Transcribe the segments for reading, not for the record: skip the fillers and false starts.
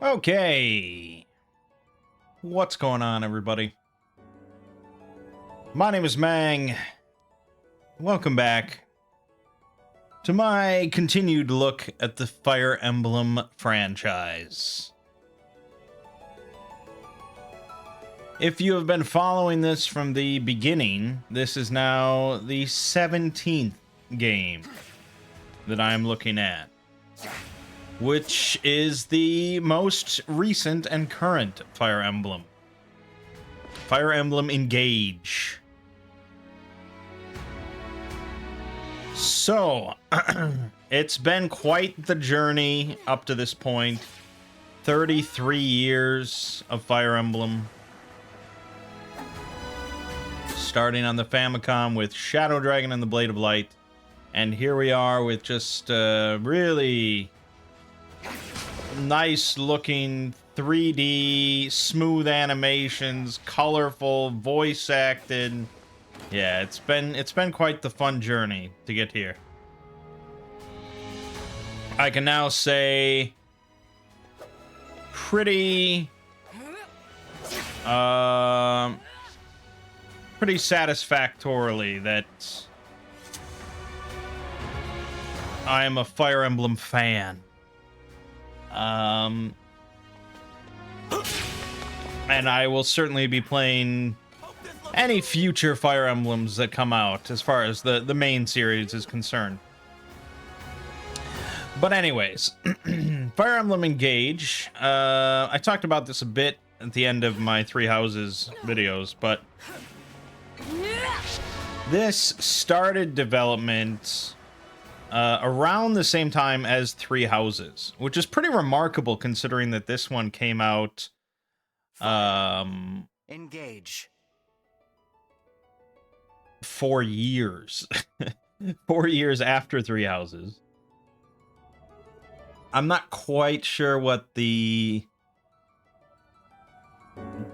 Okay. What's going on, everybody? My name is Mangg. Welcome back to my continued look at the Fire Emblem franchise. If you have been following this from the beginning, this is now the 17th game that I'm looking at, which is the most recent and current Fire Emblem. Fire Emblem Engage. So, it's been quite the journey up to this point. 33 years of Fire Emblem. Starting on the Famicom with Shadow Dragon and the Blade of Light. And here we are with just really nice looking 3D, smooth animations, colorful, voice acted. Yeah, it's been quite the fun journey to get here. I can now say pretty satisfactorily that I am a Fire Emblem fan. And I will certainly be playing any future Fire Emblems that come out as far as the main series is concerned. But anyways, Fire Emblem Engage. I talked about this a bit at the end of my Three Houses videos, but this started development around the same time as Three Houses, which is pretty remarkable considering that this one came out Engage. 4 years. 4 years after Three Houses. I'm not quite sure what the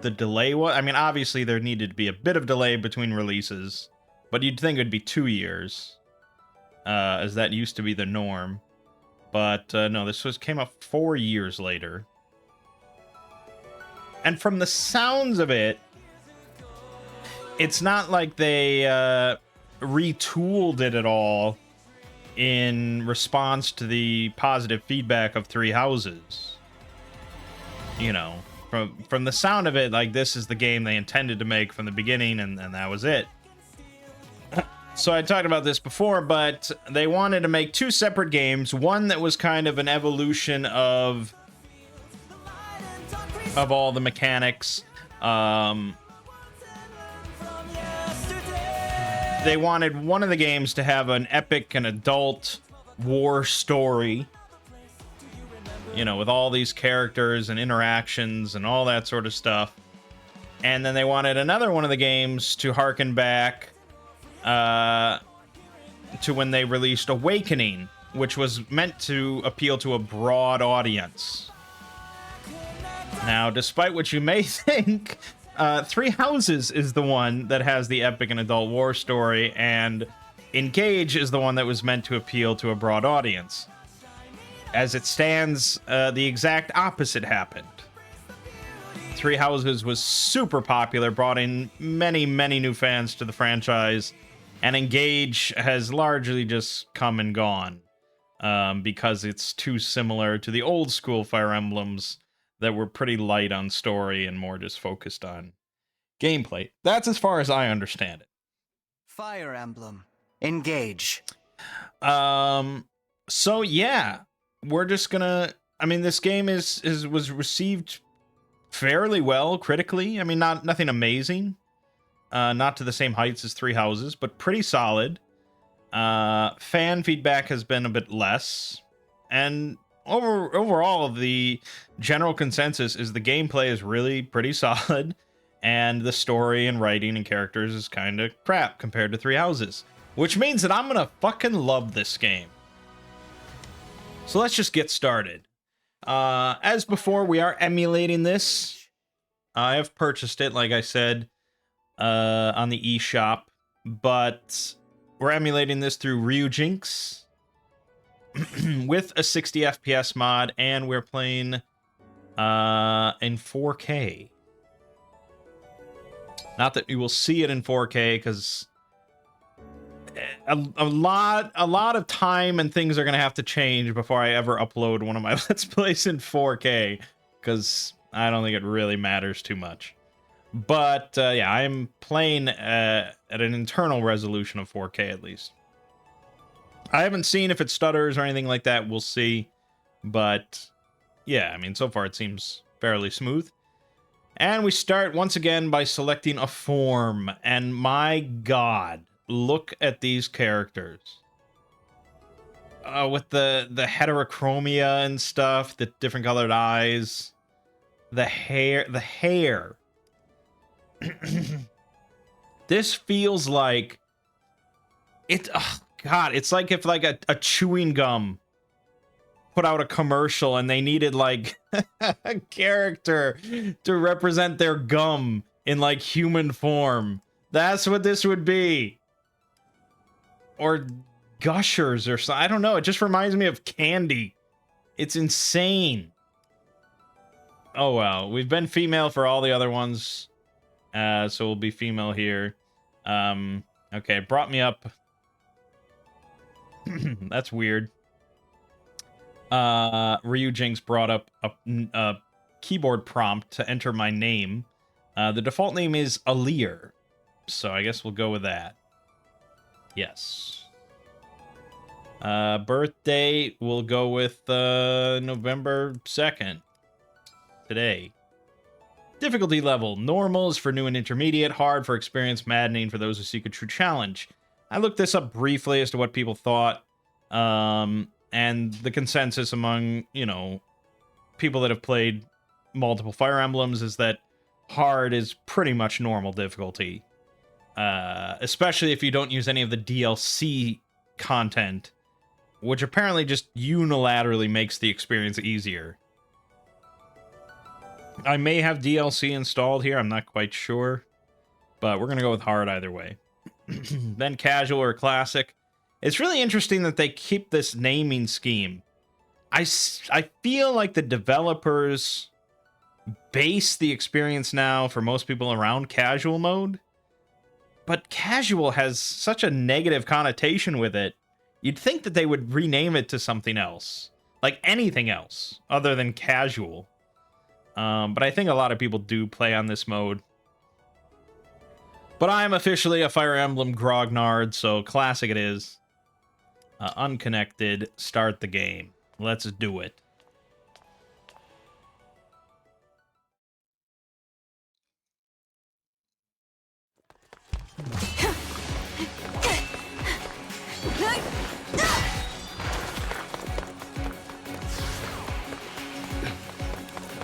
delay was. I mean, obviously there needed to be a bit of delay between releases, but you'd think it'd be 2 years, as that used to be the norm. But no, this came out 4 years later. And from the sounds of it, it's not like they retooled it at all in response to the positive feedback of Three Houses. You know, from the sound of it, like, this is the game they intended to make from the beginning, and that was it. So I talked about this before, but they wanted to make two separate games. One that was kind of an evolution of all the mechanics. They wanted one of the games to have an epic and adult war story, you know, with all these characters and interactions and all that sort of stuff. And then they wanted another one of the games to harken back to when they released Awakening, which was meant to appeal to a broad audience. Now, despite what you may think, Three Houses is the one that has the epic and adult war story, and Engage is the one that was meant to appeal to a broad audience. As it stands, the exact opposite happened. Three Houses was super popular, brought in many, many new fans to the franchise, and Engage has largely just come and gone, because it's too similar to the old school Fire Emblems that were pretty light on story and more just focused on gameplay. That's as far as I understand it. Fire Emblem. Engage. So yeah, we're just gonna, I mean, this game was received fairly well critically. I mean, nothing amazing. Not to the same heights as Three Houses, but pretty solid. Fan feedback has been a bit less, and overall, the general consensus is the gameplay is really pretty solid, and the story and writing and characters is kind of crap compared to Three Houses, which means that I'm gonna fucking love this game. So let's just get started. As before, we are emulating this. I have purchased it, like I said, on the eShop, but we're emulating this through Ryujinx with a 60 FPS mod, and we're playing in 4K. Not that you will see it in 4K, because a lot of time and things are gonna have to change before I ever upload one of my Let's Plays in 4K, because I don't think it really matters too much. But yeah, I am playing at an internal resolution of 4K at least. I haven't seen if it stutters or anything like that. We'll see. But yeah, I mean, so far it seems fairly smooth. And we start once again by selecting a form. And my god, look at these characters. With the heterochromia and stuff, the different colored eyes, the hair. This feels like it. Oh god, it's like if like a chewing gum put out a commercial and they needed like a character to represent their gum in like human form. That's what this would be. Or Gushers or something. I don't know. It just reminds me of candy. It's insane. Oh well, we've been female for all the other ones. So we'll be female here. Okay, it brought me up. That's weird. Ryu Jinx brought up a keyboard prompt to enter my name. The default name is Alir, so I guess we'll go with that. Yes. Birthday, we'll go with November 2nd. Today. Difficulty level. Normal is for new and intermediate. Hard for experienced. Maddening for those who seek a true challenge. I looked this up briefly as to what people thought. And the consensus among, you know, people that have played multiple Fire Emblems is that hard is pretty much normal difficulty. Especially if you don't use any of the DLC content, which apparently just unilaterally makes the experience easier. I may have DLC installed here, I'm not quite sure, but we're going to go with hard either way. Then casual or classic. It's really interesting that they keep this naming scheme. I feel like the developers base the experience now for most people around casual mode, but casual has such a negative connotation with it. You'd think that they would rename it to something else, like anything else other than casual. But I think a lot of people do play on this mode. But I'm officially a Fire Emblem grognard, so classic it is. Unconnected, start the game. Let's do it.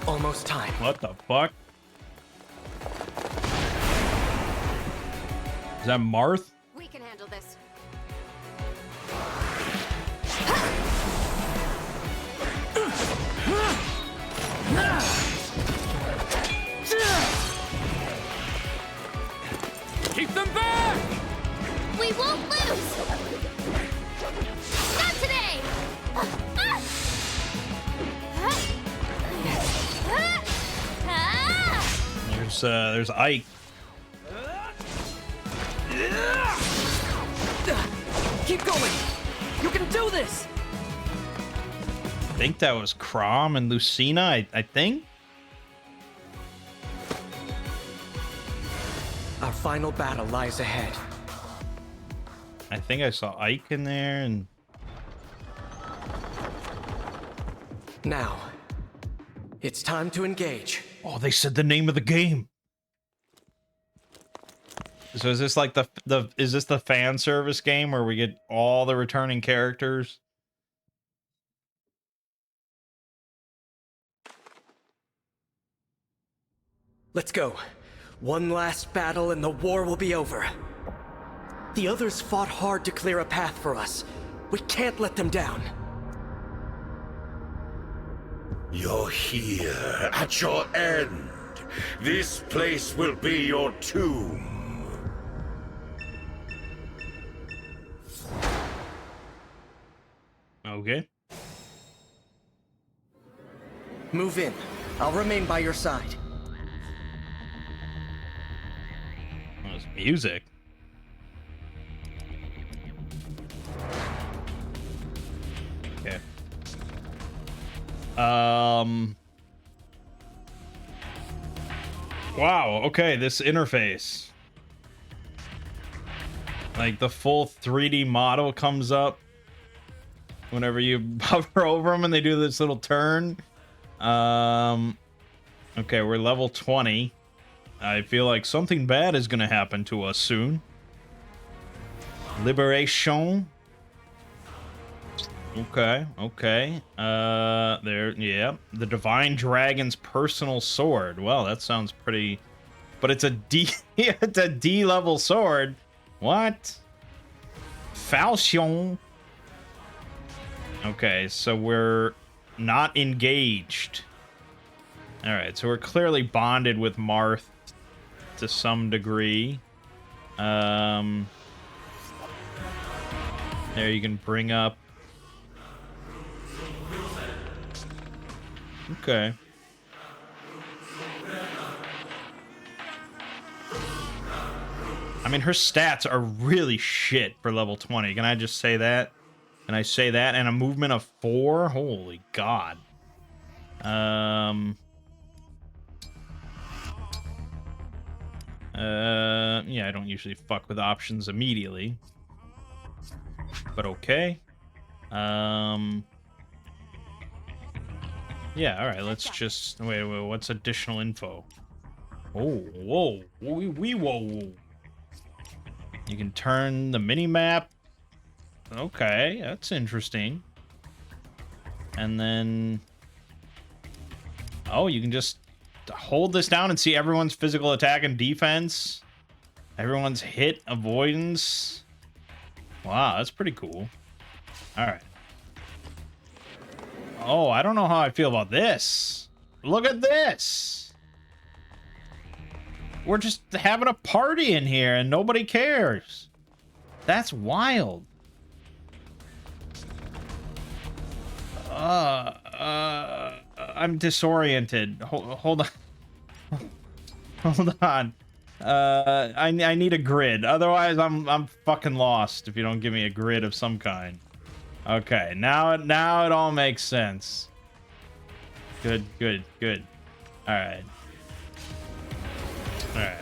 Almost time. What the fuck? Is that Marth? We can handle this. Keep them back! We won't lose! Not today! There's Ike. Keep going! You can do this! I think that was Chrom and Lucina, I think? Our final battle lies ahead. I think I saw Ike in there, and... Now, it's time to engage. Oh, they said the name of the game! So is this like is this the fan service game where we get all the returning characters? Let's go. One last battle and the war will be over. The others fought hard to clear a path for us. We can't let them down. You're here, at your end. This place will be your tomb. Okay. Move in. I'll remain by your side. That was music. Okay. Wow, okay, this interface. Like the full 3D model comes up whenever you hover over them and they do this little turn. Okay, we're level 20. I feel like something bad is gonna happen to us soon. Liberation. Okay, okay. There, yeah. The Divine Dragon's personal sword. Well, that sounds pretty... But it's a D... it's a D-level sword. What? Falchion. Okay, so we're not engaged. Alright, so we're clearly bonded with Marth to some degree. There, you can bring up... Okay. I mean, her stats are really shit for level 20. Can I just say that? Can I say that? And a movement of 4? Holy God. Yeah, I don't usually fuck with options immediately. But okay. Yeah, alright, let's just... Wait, what's additional info? Oh, whoa. Whoa. You can turn the mini-map. Okay, that's interesting. And then... Oh, you can just hold this down and see everyone's physical attack and defense. Everyone's hit avoidance. Wow, that's pretty cool. Alright. Oh, I don't know how I feel about this. Look at this. We're just having a party in here and nobody cares. That's wild. I'm disoriented. Hold on. Hold on. I need a grid. Otherwise, I'm fucking lost if you don't give me a grid of some kind. Okay, now it all makes sense. Good. All right,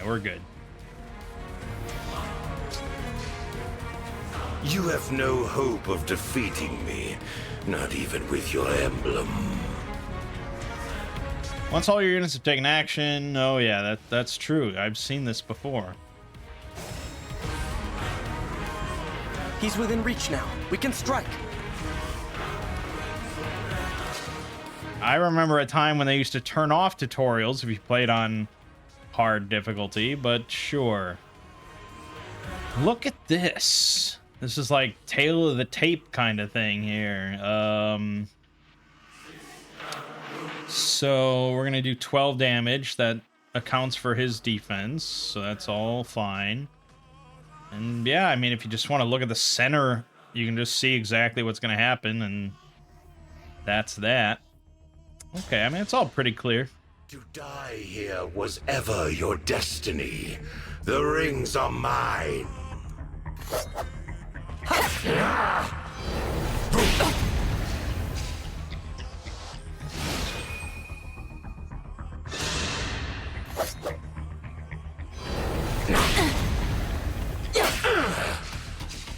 we're good. You have no hope of defeating me, not even with your emblem. Once all your units have taken action, oh yeah, that's true. I've seen this before. He's within reach now. We can strike. I remember a time when they used to turn off tutorials if you played on hard difficulty, but sure. Look at this. This is like tail of the tape kind of thing here. So we're gonna do 12 damage. That accounts for his defense, so that's all fine. And yeah, I mean, if you just want to look at the center, you can just see exactly what's gonna happen, and that's that. Okay, I mean, it's all pretty clear. To die here was ever your destiny. The rings are mine.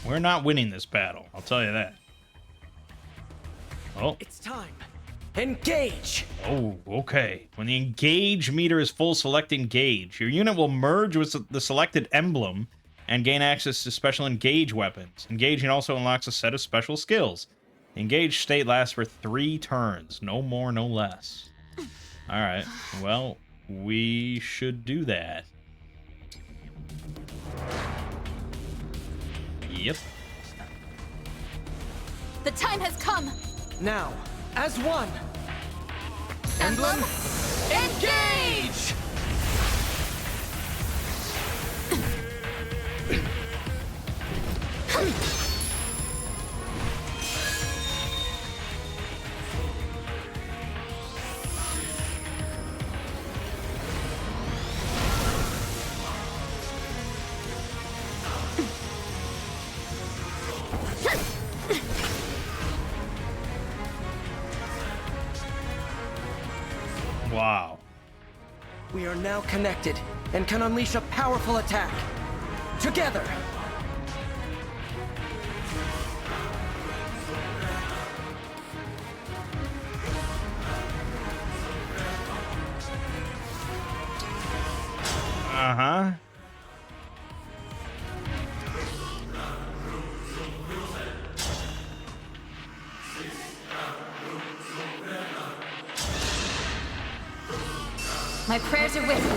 We're not winning this battle, I'll tell you that. Oh. It's time. Engage! Oh, okay. When the engage meter is full, select engage. Your unit will merge with the selected emblem and gain access to special engage weapons. Engaging also unlocks a set of special skills. The engage state lasts for 3 turns. No more, no less. Alright, well, we should do that. Yep. The time has come. Now, as one. Emblem, engage! Wow. We are now connected and can unleash a powerful attack. Together! Uh-huh. My prayers are with you.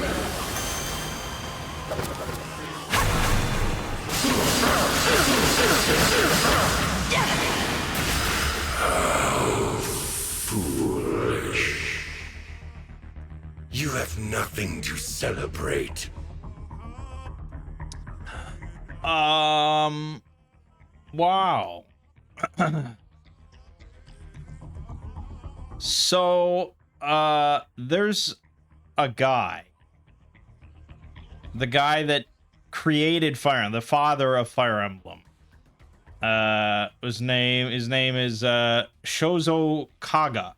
Foolish. You have nothing to celebrate. Wow. So, there's a guy. The guy that created Fire Emblem, the father of Fire Emblem. His name is Shozo Kaga.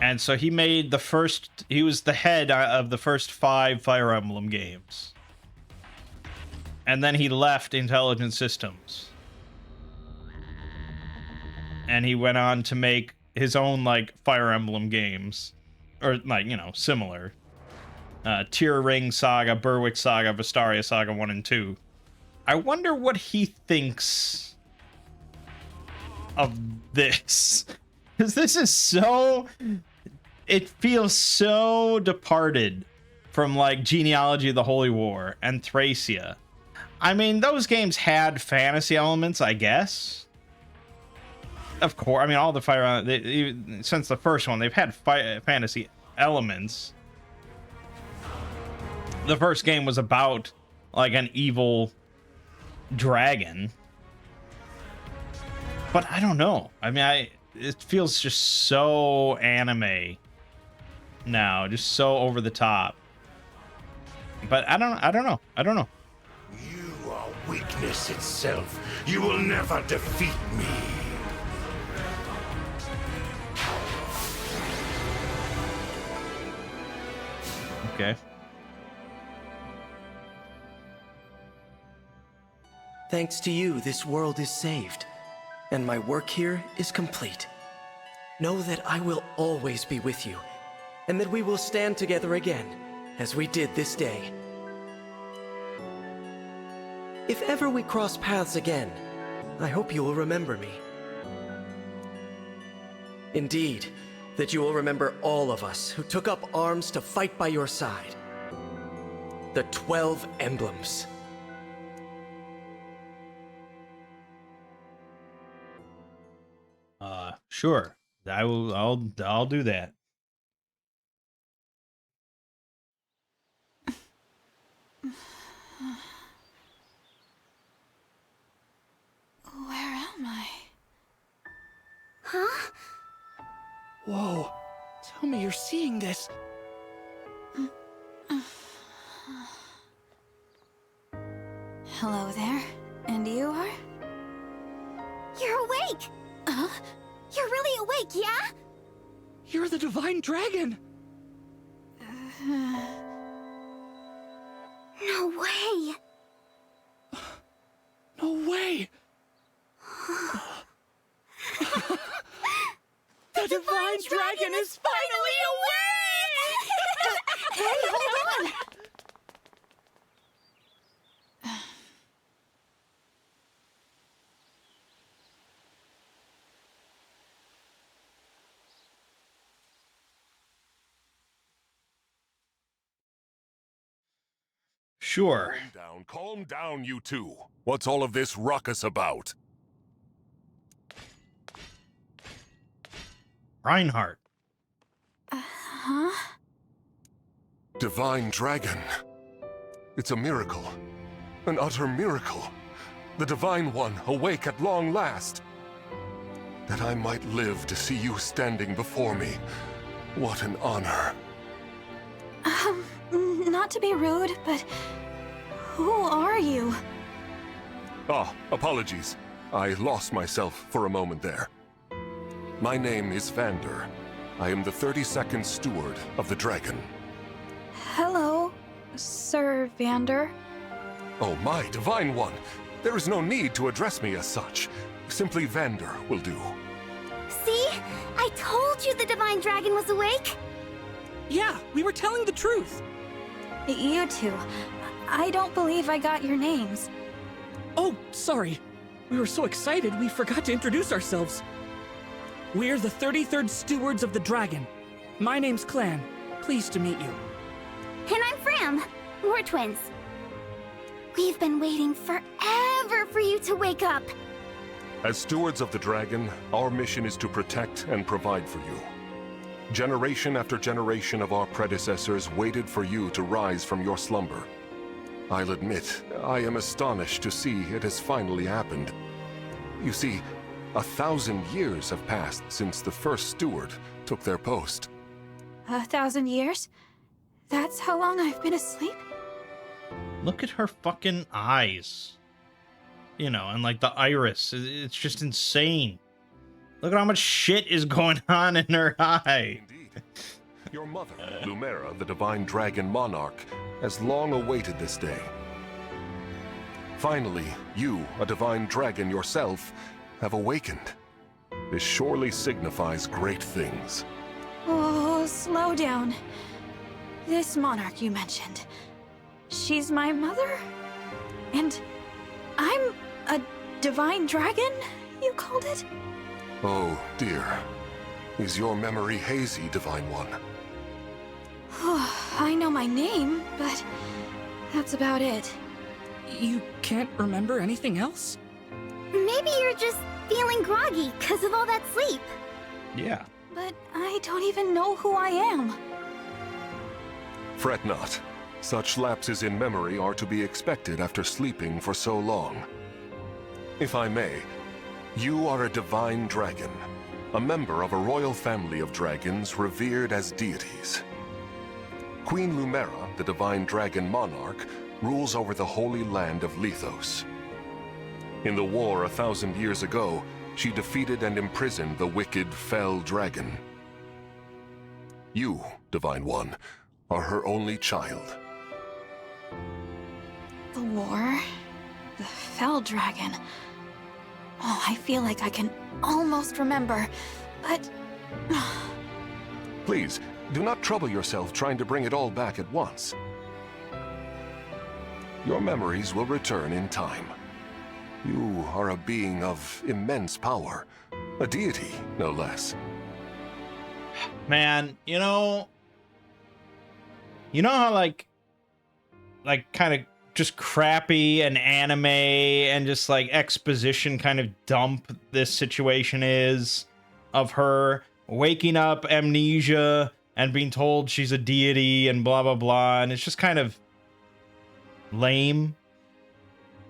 And so he made he was the head of the first 5 Fire Emblem games. And then he left Intelligent Systems. And he went on to make his own, like, Fire Emblem games. Or, like, you know, similar. Tear Ring Saga, Berwick Saga, Vistaria Saga 1 and 2. I wonder what he thinks of this. Because this is so... It feels so departed from, like, Genealogy of the Holy War and Thracia. I mean, those games had fantasy elements, I guess. Of course, I mean, all the Fire since the first one, they've had fantasy elements. The first game was about, like, an evil dragon. But I don't know. I mean, it feels just so anime now, just so over the top. But I don't know. You are weakness itself. You will never defeat me. Okay. Thanks to you, this world is saved, and my work here is complete. Know that I will always be with you, and that we will stand together again, as we did this day. If ever we cross paths again, I hope you will remember me. Indeed, that you will remember all of us who took up arms to fight by your side. The 12 Emblems. Sure. I'll do that. Where am I? Huh? Whoa. Tell me you're seeing this. Hello there. And you are? You're awake! Huh? You're really awake, yeah? You're the Divine Dragon. No way! No way. The Divine Dragon is finally awake! Hey, hold on! Sure. Calm down, you two. What's all of this ruckus about? Reinhardt. Huh? Divine Dragon. It's a miracle. An utter miracle. The Divine One awake at long last. That I might live to see you standing before me. What an honor. Not to be rude, but who are you? Ah, apologies. I lost myself for a moment there. My name is Vander. I am the 32nd steward of the dragon. Hello, Sir Vander. Oh, my divine one! There is no need to address me as such. Simply Vander will do. See? I told you the Divine Dragon was awake! Yeah, we were telling the truth. You two. I don't believe I got your names. Oh, sorry. We were so excited we forgot to introduce ourselves. We're the 33rd Stewards of the Dragon. My name's Clan. Pleased to meet you. And I'm Fram. We're twins. We've been waiting forever for you to wake up. As stewards of the dragon, our mission is to protect and provide for you. Generation after generation of our predecessors waited for you to rise from your slumber. I'll admit, I am astonished to see it has finally happened. You see, 1,000 years have passed since the first steward took their post. 1,000 years? That's how long I've been asleep? Look at her fucking eyes. You know, and like the iris. It's just insane. Look at how much shit is going on in her eye. Indeed. Your mother, Lumera, the divine dragon monarch, has long awaited this day. Finally, you, a divine dragon yourself, have awakened. This surely signifies great things. Oh, slow down. This monarch you mentioned. She's my mother? And I'm a divine dragon, you called it? Oh, dear. Is your memory hazy, Divine One? I know my name, but that's about it. You can't remember anything else? Maybe you're just feeling groggy because of all that sleep. Yeah. But I don't even know who I am. Fret not. Such lapses in memory are to be expected after sleeping for so long. If I may, you are a divine dragon, a member of a royal family of dragons revered as deities. Queen Lumera, the divine dragon monarch, rules over the holy land of Lethos. In the war 1,000 years ago, she defeated and imprisoned the wicked, fell dragon. You, Divine One, are her only child. The war? The Fell Dragon. Oh, I feel like I can almost remember, but... Please, do not trouble yourself trying to bring it all back at once. Your memories will return in time. You are a being of immense power. A deity, no less. Man, you know how like kind of just crappy and anime and just like exposition kind of dump this situation is of her waking up amnesia and being told she's a deity and blah blah blah, and it's just kind of lame.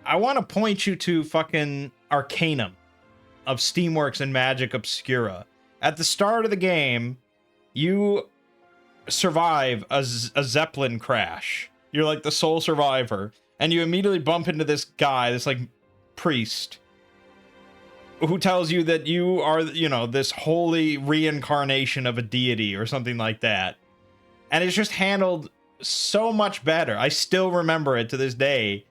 I want to point you to fucking Arcanum of Steamworks and Magic Obscura. At the start of the game, you survive a Zeppelin crash. You're like the sole survivor, and you immediately bump into this guy, this like priest, who tells you that you are, you know, this holy reincarnation of a deity or something like that. And it's just handled so much better. I still remember it to this day.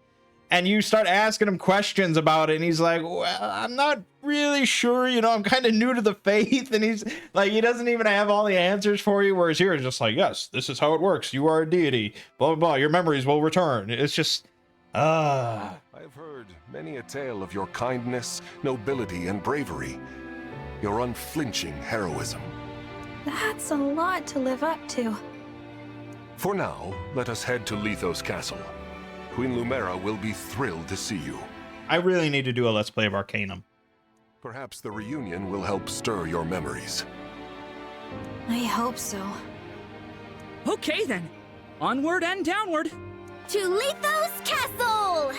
And you start asking him questions about it, and he's like, well, I'm not really sure, you know, I'm kind of new to the faith. And he's like, he doesn't even have all the answers for you, whereas here it's just like, yes, this is how it works. You are a deity, blah, blah, blah. Your memories will return. It's just, I have heard many a tale of your kindness, nobility, and bravery. Your unflinching heroism. That's a lot to live up to. For now, let us head to Lethos Castle. Queen Lumera will be thrilled to see you. I really need to do a Let's Play of Arcanum. Perhaps the reunion will help stir your memories. I hope so. Okay then. Onward and downward. To Lethos Castle!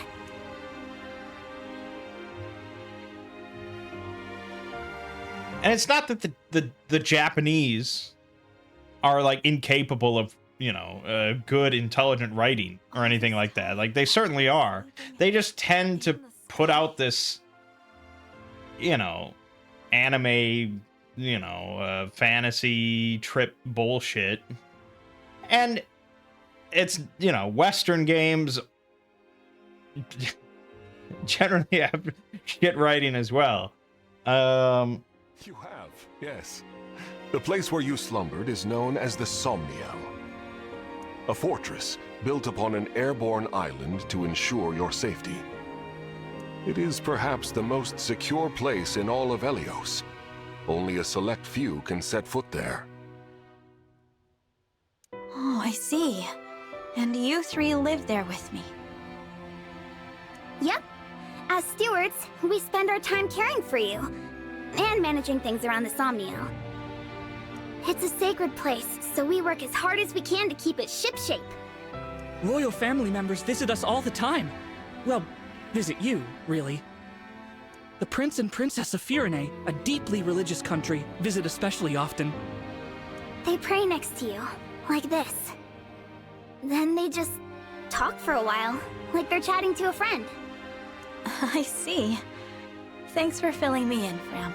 And it's not that the Japanese are like incapable of, you know, good, intelligent writing or anything like that. Like, they certainly are. They just tend to put out this, you know, anime fantasy trip bullshit. And it's, Western games generally have shit writing as well. You have, yes. The place where you slumbered is known as the Somniel. A fortress built upon an airborne island to ensure your safety. It is perhaps the most secure place in all of Helios. Only a select few can set foot there. Oh, I see. And you three live there with me. Yep. As stewards, we spend our time caring for you. And managing things around the Somniel. It's a sacred place, so we work as hard as we can to keep it shipshape. Royal family members visit us all the time. Well, visit you, really. The Prince and Princess of Firene, a deeply religious country, visit especially often. They pray next to you, like this. Then they just talk for a while, like they're chatting to a friend. I see. Thanks for filling me in, Fram.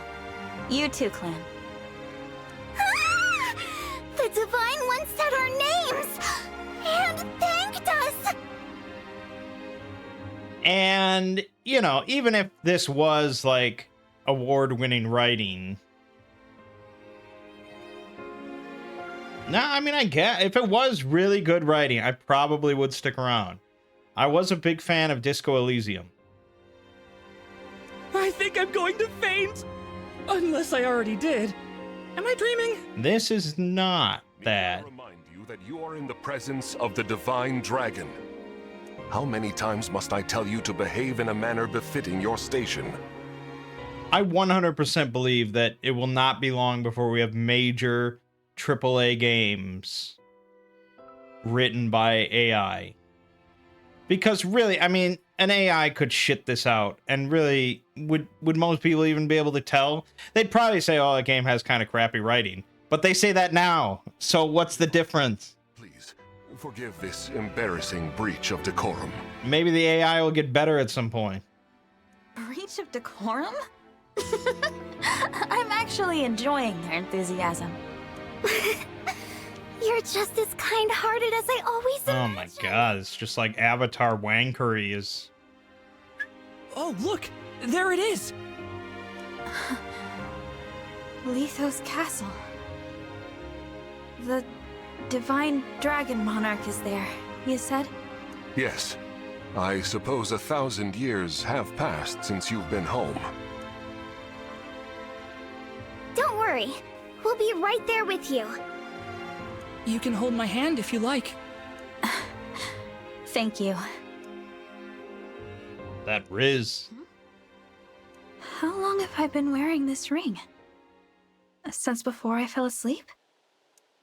You too, Clan. The Divine One said our names! And thanked us! And, even if this was like award-winning writing, I get if it was really good writing, I probably would stick around. I was a big fan of Disco Elysium. I think I'm going to faint! Unless I already did. Am I dreaming? This is not that. I remind you that you are in the presence of the Divine Dragon. How many times must I tell you to behave in a manner befitting your station? I 100% believe that it will not be long before we have major AAA games written by AI. Because really, an AI could shit this out, and really, would most people even be able to tell? They'd probably say, oh, the game has kind of crappy writing. But they say that now, so what's the difference? Please, forgive this embarrassing breach of decorum. Maybe the AI will get better at some point. Breach of decorum? I'm actually enjoying their enthusiasm. You're just as kind-hearted as I always Oh imagined. my god, it's just like Avatar wankery is... Oh, look! There it is! Lithos Castle. The Divine Dragon Monarch is there, you said? Yes. I suppose 1,000 years have passed since you've been home. Don't worry. We'll be right there with you. You can hold my hand if you like. Thank you. That Riz. How long have I been wearing this ring? Since before I fell asleep?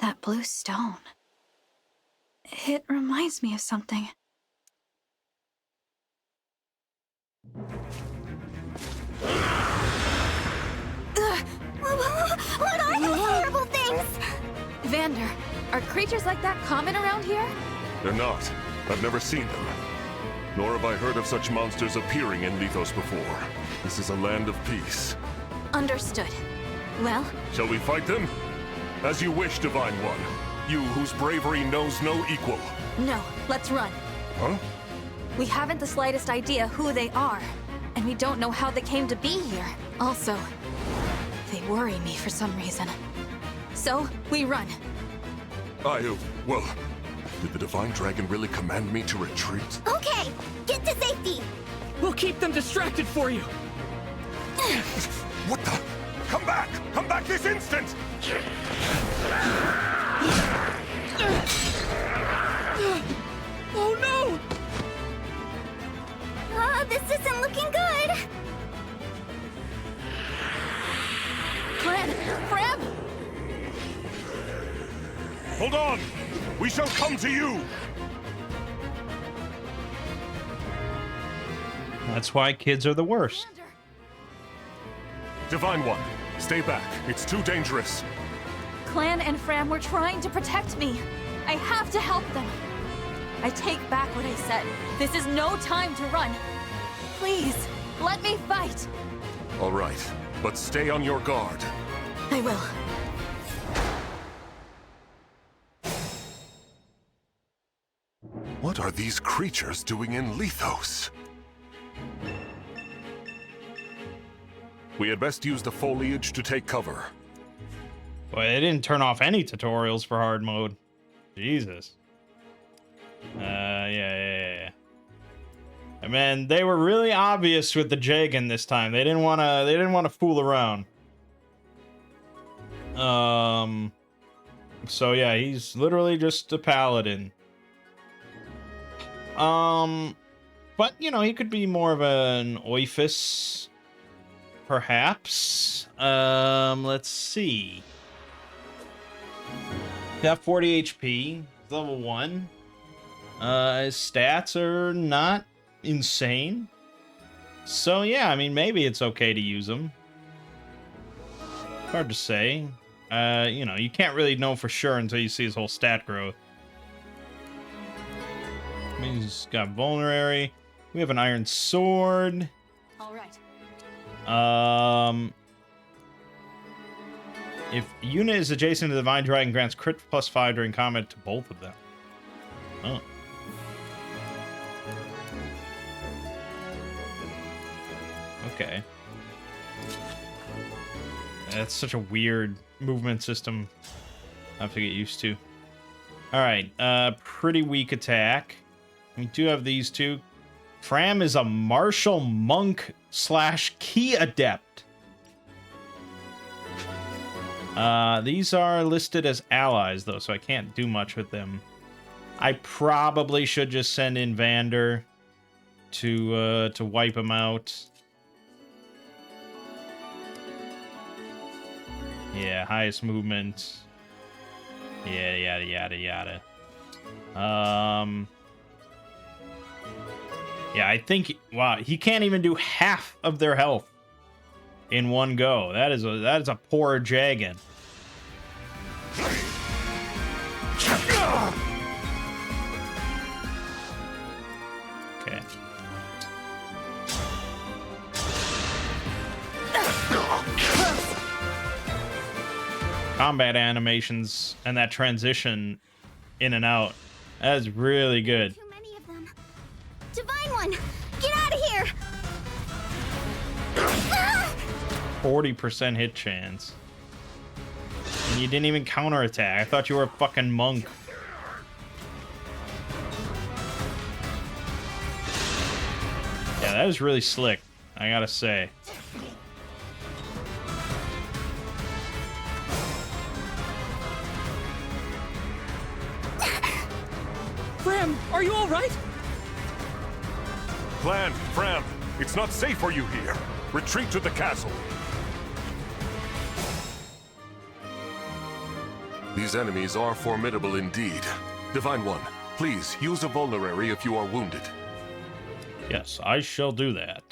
That blue stone. It reminds me of something. What are those horrible things? Vander, are creatures like that common around here? They're not. I've never seen them. Nor have I heard of such monsters appearing in Lithos before. This is a land of peace. Understood. Well, Shall we fight them? As you wish, Divine One. You whose bravery knows no equal. no, let's run. Huh? We haven't the slightest idea who they are, and we don't know how they came to be here. Also, they worry me for some reason. So, we run. Well, did the Divine Dragon really command me to retreat? Okay, get to safety. We'll keep them distracted for you! What the? Come back! Come back this instant! Oh no! This isn't looking good. Clan, Fram! Hold on! We shall come to you! That's why kids are the worst. Divine One, stay back. It's too dangerous. Clan and Fram were trying to protect me. I have to help them. I take back what I said. This is no time to run. Please, let me fight. All right, but stay on your guard. I will. What are these creatures doing in Lethos? We had best use the foliage to take cover. Boy, they didn't turn off any tutorials for hard mode. Jesus. Yeah. I mean, they were really obvious with the Jagan this time. They didn't want to fool around. So yeah, he's literally just a paladin. But you know, he could be more of an Oifus, perhaps. Let's see. Got 40 HP, level 1. His stats are not insane. So yeah, I mean, maybe it's okay to use him. Hard to say. You know, you can't really know for sure until you see his whole stat growth. I mean, he's got vulnerary. We have an iron sword. All right. If unit is adjacent to the Divine Dragon, grants crit +5 during combat to both of them. Oh. Okay. That's such a weird movement system I have to get used to. Alright, pretty weak attack. We do have these two. Fram is a martial monk / key adept. These are listed as allies, though, so I can't do much with them. I probably should just send in Vander to wipe him out. Yeah, highest movement. Yeah, yada. Yeah, I think, wow, he can't even do half of their health in one go. That is a poor Jagan. Okay. Combat animations and that transition in and out. That is really good. Too many of them. Divine One, get out of here! 40% hit chance. And you didn't even counterattack. I thought you were a fucking monk. Yeah, that was really slick, I gotta say. Fram, are you all right? Clan, Fram, it's not safe for you here. Retreat to the castle. These enemies are formidable indeed. Divine One, please use a vulnerary if you are wounded. Yes, I shall do that.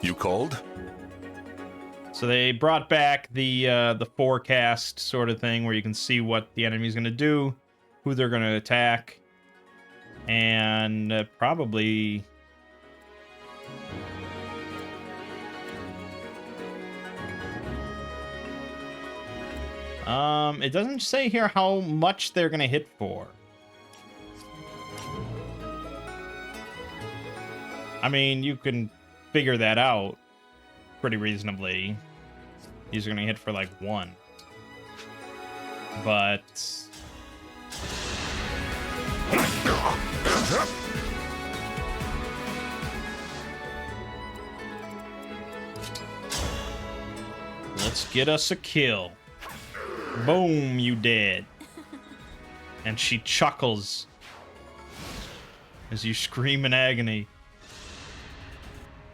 You called? So they brought back the forecast sort of thing where you can see what the enemy's going to do, who they're going to attack, and probably... it doesn't say here how much they're going to hit for. I mean, you can figure that out pretty reasonably. These are going to hit for like 1. But... let's get us a kill. Boom, you dead. And she chuckles as you scream in agony.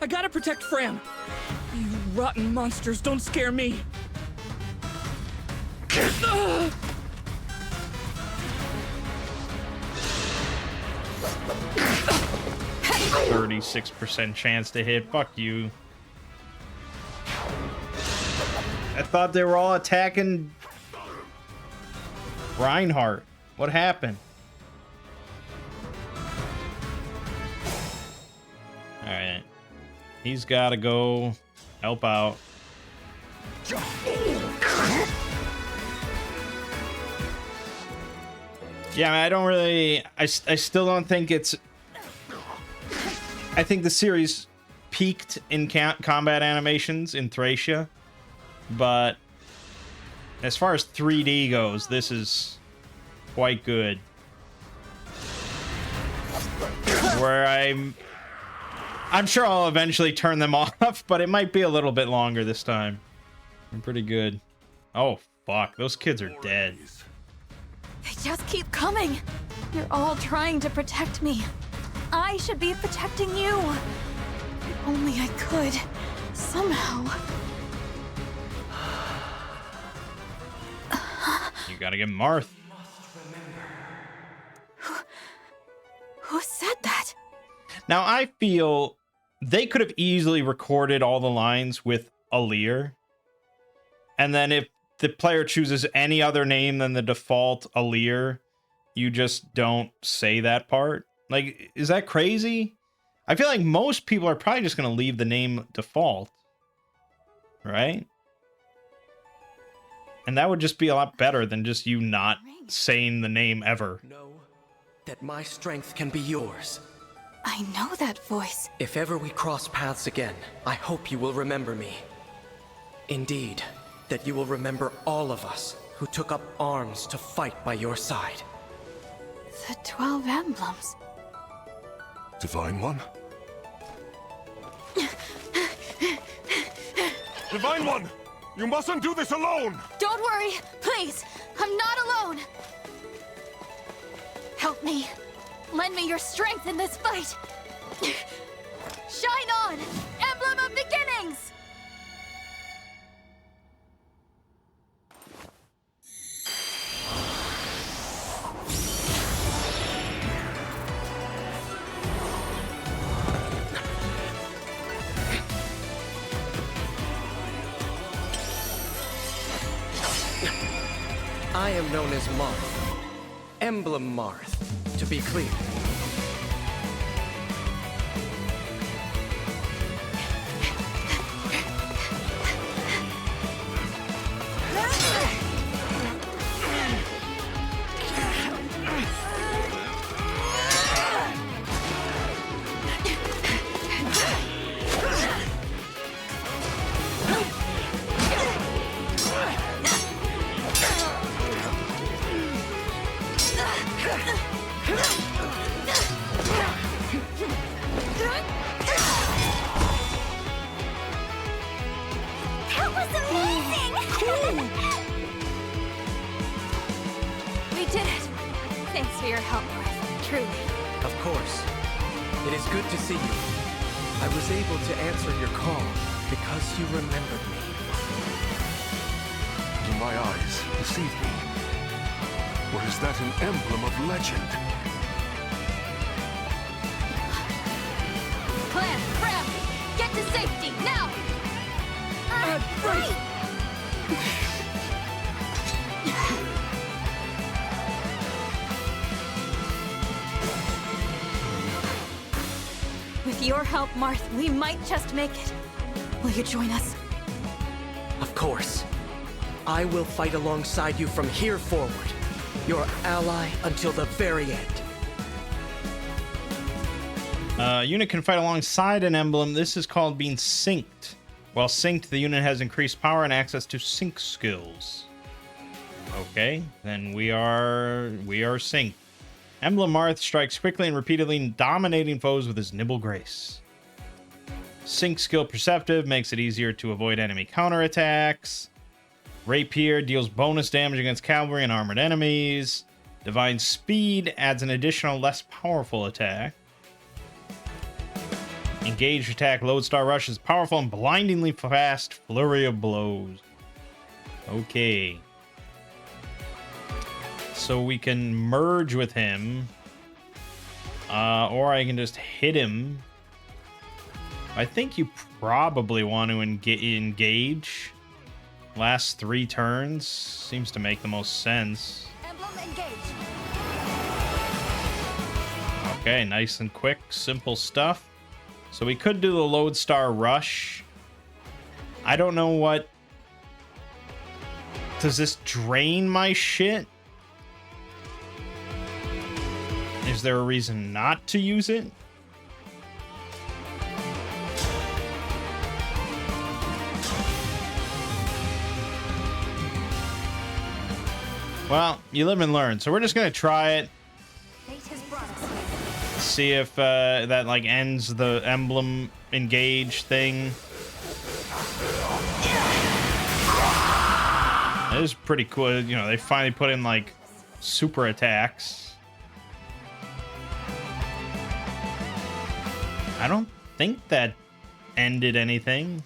I gotta protect Fram. You rotten monsters don't scare me. 36% chance to hit. Fuck you. I thought they were all attacking Reinhardt. What happened? Alright. He's gotta go. Help out. Yeah, I don't really... I still don't think it's... I think the series peaked in combat animations in Thracia, but as far as 3D goes, this is quite good. Where I'm sure I'll eventually turn them off, but it might be a little bit longer this time. I'm pretty good. Oh, fuck. Those kids are dead. They just keep coming. You're all trying to protect me. I should be protecting you. If only I could. Somehow. You gotta get Marth. Who said that? Now, I feel they could have easily recorded all the lines with Aleer. And then if the player chooses any other name than the default Aleer, you just don't say that part. Like, is that crazy? I feel like most people are probably just going to leave the name default. Right? And that would just be a lot better than just you not saying the name ever. Know that my strength can be yours. I know that voice. If ever we cross paths again, I hope you will remember me. Indeed, that you will remember all of us who took up arms to fight by your side. The 12 emblems. Divine One? Divine One! You mustn't do this alone! Don't worry, please. I'm not alone. Help me. Lend me your strength in this fight. Shine on, Emblem of Beginnings! I am known as Marth. Emblem Marth, to be clear. That was amazing! We did it. Thanks for your help, Marth. Truly. Of course. It is good to see you. I was able to answer your call because you remembered me. Do my eyes deceive me? Or is that an emblem of legend? Clan, grab! Get to safety, now! Right! With your help, Marth, we might just make it. Will you join us? Of course. I will fight alongside you from here forward. Your ally until the very end. Unit can fight alongside an emblem. This is called being synced. While synced, the unit has increased power and access to sync skills. Okay, then we are synced. Emblem Marth strikes quickly and repeatedly, dominating foes with his nimble grace. Sync skill Perceptive makes it easier to avoid enemy counterattacks. Rapier deals bonus damage against cavalry and armored enemies. Divine Speed adds an additional less powerful attack. Engaged attack Lodestar Rush is powerful and blindingly fast flurry of blows. Okay. So we can merge with him. Or I can just hit him. I think you probably want to engage. Last 3 turns seems to make the most sense. Emblem engage. Okay, nice and quick, simple stuff. So we could do the Lodestar Rush. I don't know what... Does this drain my shit? Is there a reason not to use it? Well, you live and learn, so we're just gonna try it. See if that like ends the emblem engage thing. It is pretty cool. You know, they finally put in like super attacks. I don't think that ended anything.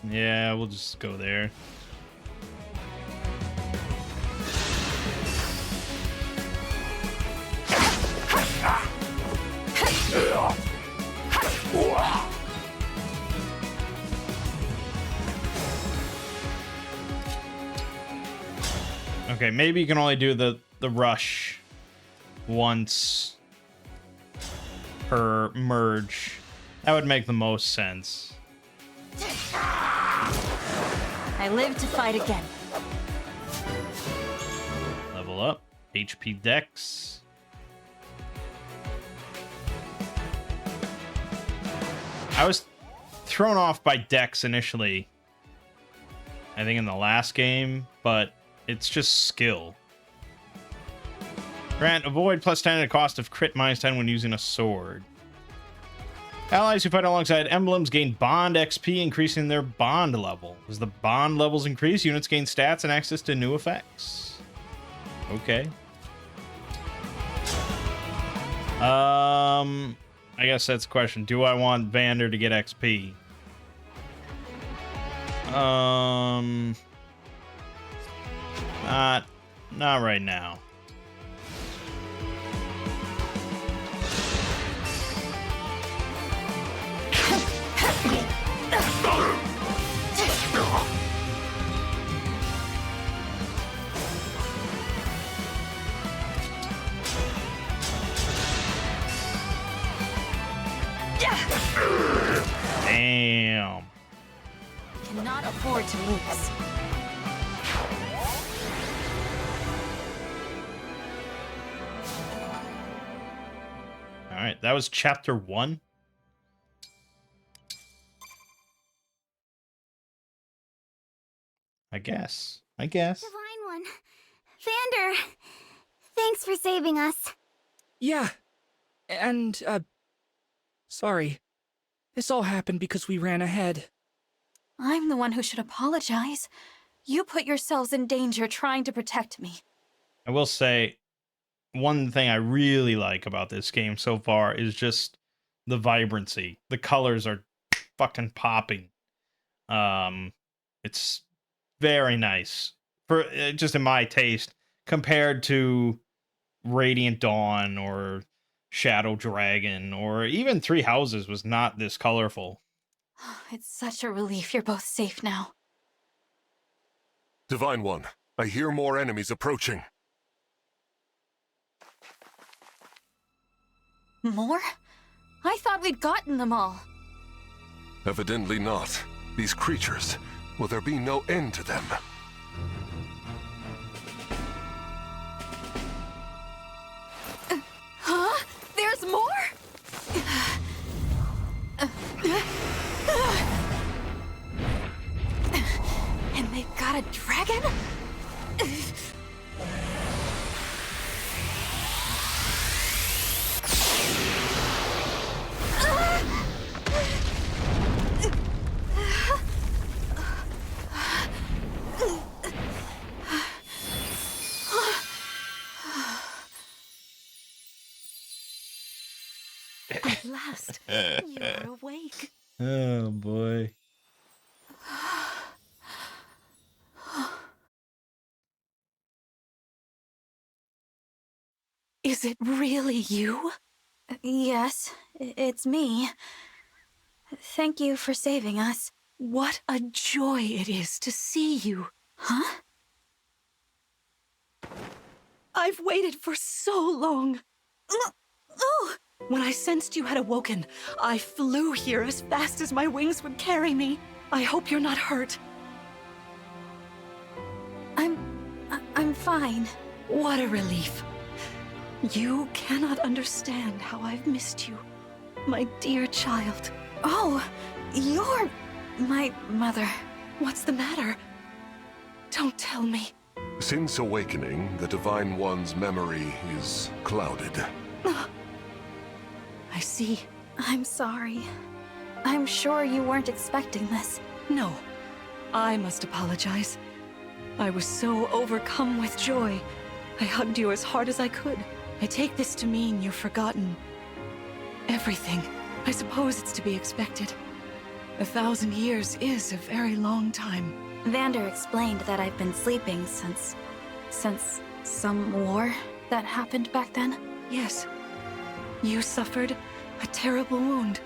Yeah, we'll just go there. Okay, maybe you can only do the rush once per merge. That would make the most sense. I live to fight again. Level up. HP Dex. I was thrown off by Dex initially, I think in the last game, but it's just skill. Grant, avoid +10 at a cost of crit -10 when using a sword. Allies who fight alongside emblems gain bond XP, increasing their bond level. As the bond levels increase, units gain stats and access to new effects. Okay. I guess that's the question. Do I want Vander to get XP? Not right now. Damn. Cannot afford to lose. All right, that was chapter 1. I guess. Divine One. Vander, thanks for saving us. Yeah. And, sorry. This all happened because we ran ahead. I'm the one who should apologize. You put yourselves in danger trying to protect me. I will say, one thing I really like about this game so far is just the vibrancy. The colors are fucking popping. It's very nice for just in my taste compared to Radiant Dawn or Shadow Dragon or even Three Houses was not this colorful. It's such a relief you're both safe now. Divine One, I hear more enemies approaching. More? I thought we'd gotten them all. Evidently not. These creatures, will there be no end to them? Huh? There's more? And they've got a dragon? At last, you're awake. Oh boy. Is it really you? Yes, it's me. Thank you for saving us. What a joy it is to see you. Huh? I've waited for so long. Oh! When I sensed you had awoken, I flew here as fast as my wings would carry me. I hope you're not hurt. I'm fine. What a relief. You cannot understand how I've missed you, my dear child. Oh, you're my mother. What's the matter? Don't tell me. Since awakening, the Divine One's memory is clouded. I see. I'm sorry. I'm sure you weren't expecting this. No, I must apologize. I was so overcome with joy. I hugged you as hard as I could. I take this to mean you've forgotten everything. I suppose it's to be expected. 1,000 years is a very long time. Vander explained that I've been sleeping since some war that happened back then. Yes. You suffered a terrible wound.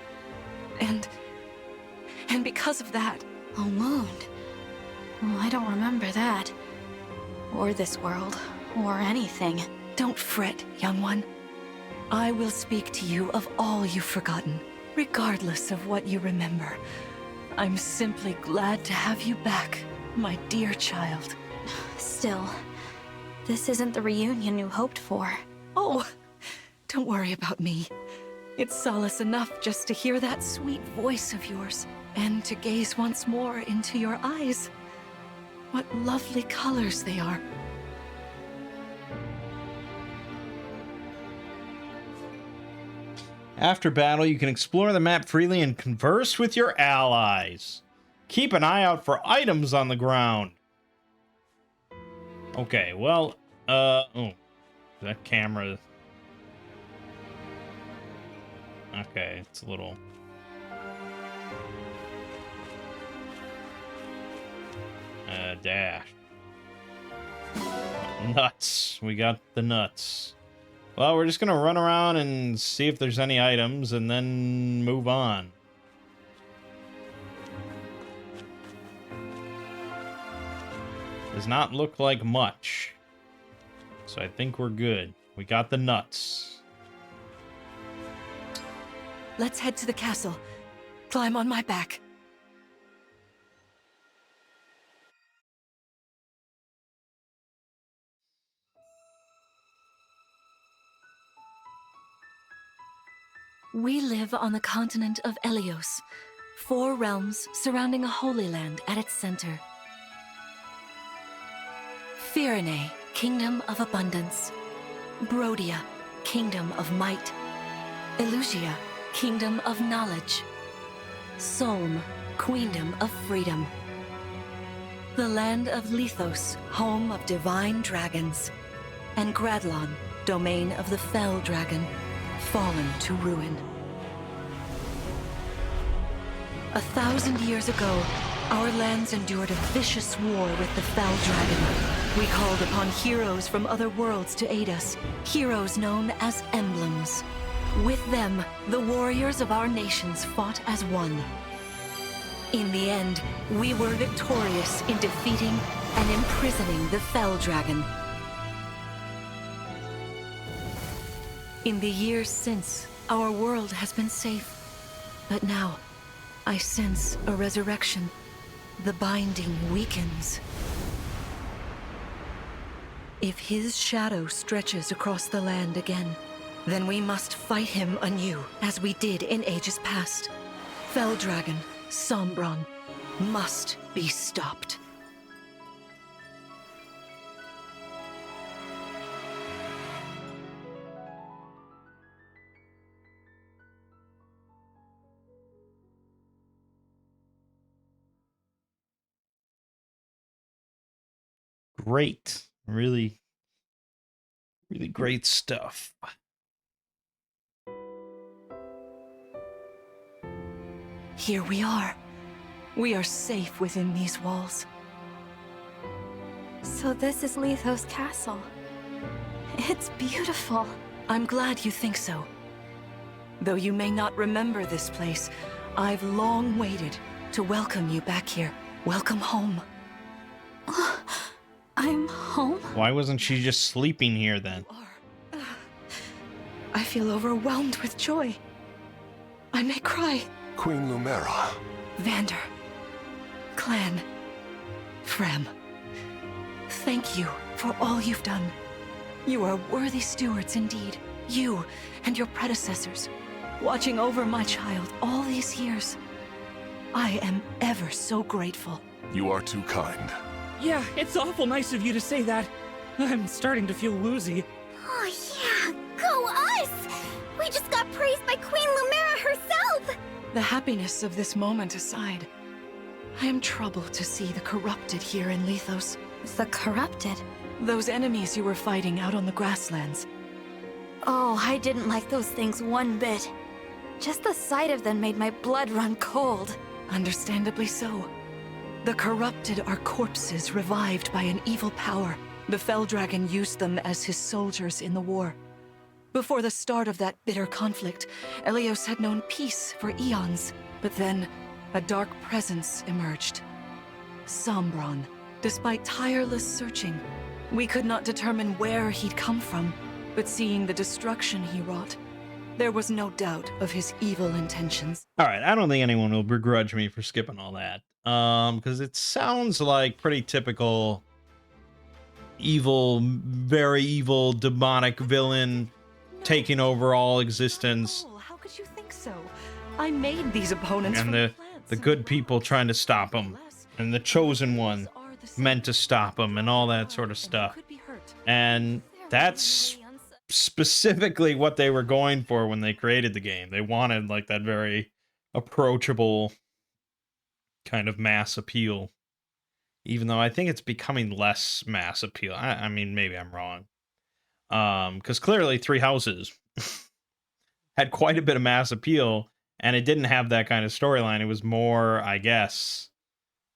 And because of that... A wound? Well, I don't remember that. Or this world. Or anything. Don't fret, young one. I will speak to you of all you've forgotten, regardless of what you remember. I'm simply glad to have you back, my dear child. Still, this isn't the reunion you hoped for. Oh, don't worry about me. It's solace enough just to hear that sweet voice of yours, and to gaze once more into your eyes. What lovely colors they are. After battle, you can explore the map freely and converse with your allies. Keep an eye out for items on the ground. Okay, well, oh, that camera. Okay, it's a little. Dash. Nuts. We got the nuts. Well, we're just gonna run around and see if there's any items and then move on. Does not look like much. So I think we're good. We got the nuts. Let's head to the castle. Climb on my back. We live on the continent of Elios, 4 realms surrounding a holy land at its center. Firene, Kingdom of Abundance. Brodia, Kingdom of Might. Elusia, Kingdom of Knowledge. Solm, Queendom of Freedom. The land of Lithos, home of divine dragons. And Gradlon, domain of the fell dragon, fallen to ruin. 1,000 years ago, our lands endured a vicious war with the fell dragon. We called upon heroes from other worlds to aid us, heroes known as Emblems. With them, the warriors of our nations fought as one. In the end, we were victorious in defeating and imprisoning the fell dragon. In the years since, our world has been safe. But now, I sense a resurrection. The binding weakens. If his shadow stretches across the land again, then we must fight him anew, as we did in ages past. Fell Dragon, Sombron, must be stopped. Great. Really, really great stuff. Here we are. We are safe within these walls. So this is Lithos Castle. It's beautiful. I'm glad you think so. Though you may not remember this place, I've long waited to welcome you back here. Welcome home. I'm home? Why wasn't she just sleeping here then? I feel overwhelmed with joy. I may cry. Queen Lumera. Vander, Clan, Frem, thank you for all you've done. You are worthy stewards indeed. You and your predecessors, watching over my child all these years. I am ever so grateful. You are too kind. Yeah, it's awful nice of you to say that. I'm starting to feel woozy. Oh yeah, go us! We just got praised by Queen Lumera herself! The happiness of this moment aside, I am troubled to see the corrupted here in Lethos. The corrupted? Those enemies you were fighting out on the grasslands. Oh, I didn't like those things one bit. Just the sight of them made my blood run cold. Understandably so. The corrupted are corpses revived by an evil power. The Fell Dragon used them as his soldiers in the war. Before the start of that bitter conflict, Elios had known peace for eons. But then, a dark presence emerged. Sombron. Despite tireless searching, we could not determine where he'd come from. But seeing the destruction he wrought, there was no doubt of his evil intentions. All right, I don't think anyone will begrudge me for skipping all that. Because it sounds like pretty typical evil, very evil, demonic villain taking over all existence. Oh, how could you think so? I made these opponents And from the plants. good people trying to stop him. And the chosen one meant to stop him and all that sort of stuff. Could be hurt. And that's specifically what they were going for when they created the game. They wanted like that very approachable kind of mass appeal. Even though I think it's becoming less mass appeal. I mean, maybe I'm wrong. Because clearly Three Houses had quite a bit of mass appeal, and it didn't have that kind of storyline. It was more, I guess,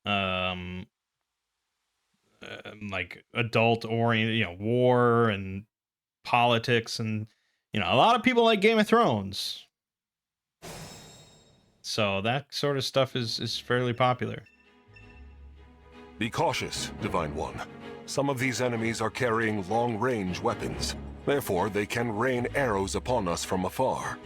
like adult oriented, war and politics, and a lot of people like Game of Thrones. So that sort of stuff is fairly popular. Be cautious, Divine One. Some of these enemies are carrying long-range weapons. Therefore, they can rain arrows upon us from afar.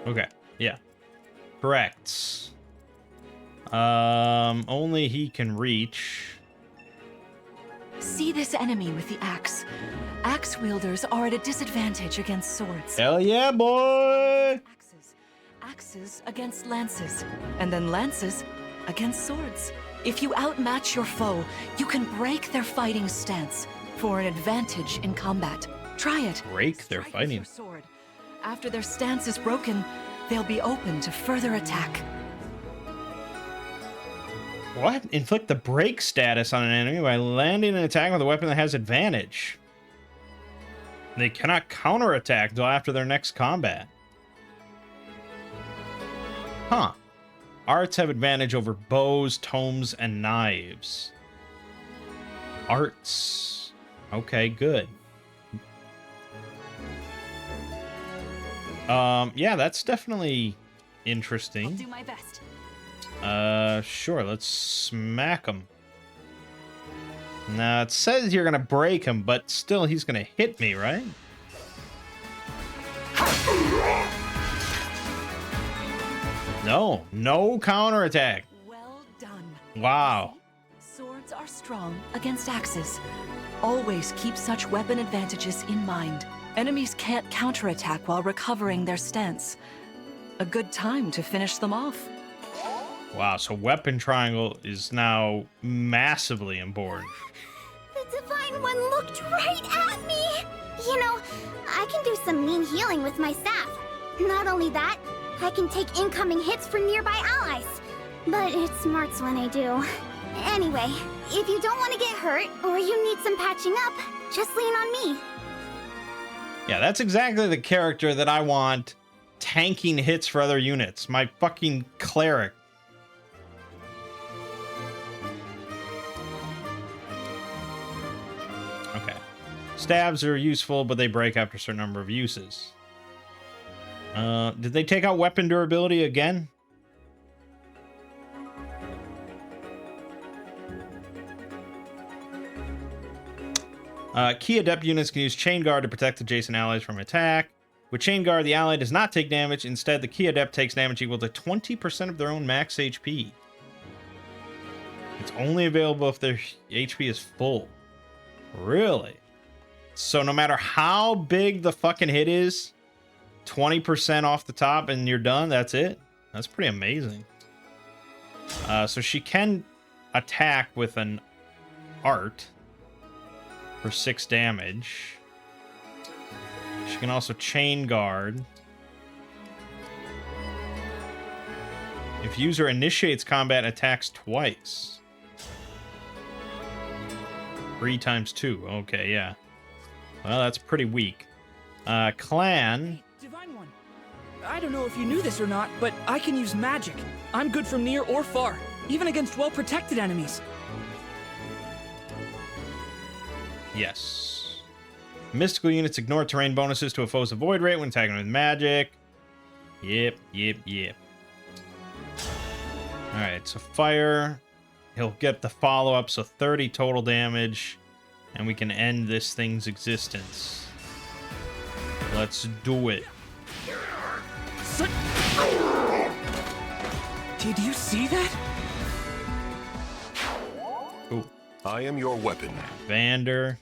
Okay, yeah. Correct. Only he can reach. See this enemy with the axe. Axe wielders are at a disadvantage against swords. Hell yeah, boy! Axes against lances, and then lances against swords. If you outmatch your foe, you can break their fighting stance for an advantage in combat. Try it. Break their Strike with fighting. your sword. After their stance is broken, they'll be open to further attack. What? Inflict the break status on an enemy by landing an attack with a weapon that has advantage. They cannot counterattack until after their next combat. Huh. Arts have advantage over bows, tomes, and knives. Arts. Okay, good. Yeah, that's definitely interesting. I'll do my best. Sure, let's smack him. Now, it says you're gonna break him, but still he's gonna hit me, right? No counterattack. Well done. Wow. Swords are strong against axes. Always keep such weapon advantages in mind. Enemies can't counterattack while recovering their stance. A good time to finish them off. Wow, so weapon triangle is now massively important. The Divine One looked right at me! I can do some mean healing with my staff. Not only that, I can take incoming hits for nearby allies. But it smarts when I do. Anyway, if you don't want to get hurt, or you need some patching up, just lean on me. Yeah, that's exactly the character that I want tanking hits for other units. My fucking cleric. Okay. Stabs are useful, but they break after a certain number of uses. Did they take out weapon durability again? Key Adept units can use Chain Guard to protect adjacent allies from attack. With Chain Guard, the ally does not take damage. Instead, the Key Adept takes damage equal to 20% of their own max HP. It's only available if their HP is full. Really? So no matter how big the fucking hit is, 20% off the top and you're done? That's it? That's pretty amazing. So she can attack with an art for 6 damage. She can also Chain Guard. If user initiates combat, attacks twice. 3 times 2. Okay, yeah. Well, that's pretty weak. Clan. Hey, Divine One. I don't know if you knew this or not, but I can use magic. I'm good from near or far, even against well-protected enemies. Yes. Mystical units ignore terrain bonuses to a foe's avoid rate when attacking with magic. Yep. Alright, so fire. He'll get the follow-up, so 30 total damage. And we can end this thing's existence. Let's do it. Did you see that? Ooh. I am your weapon. Vander.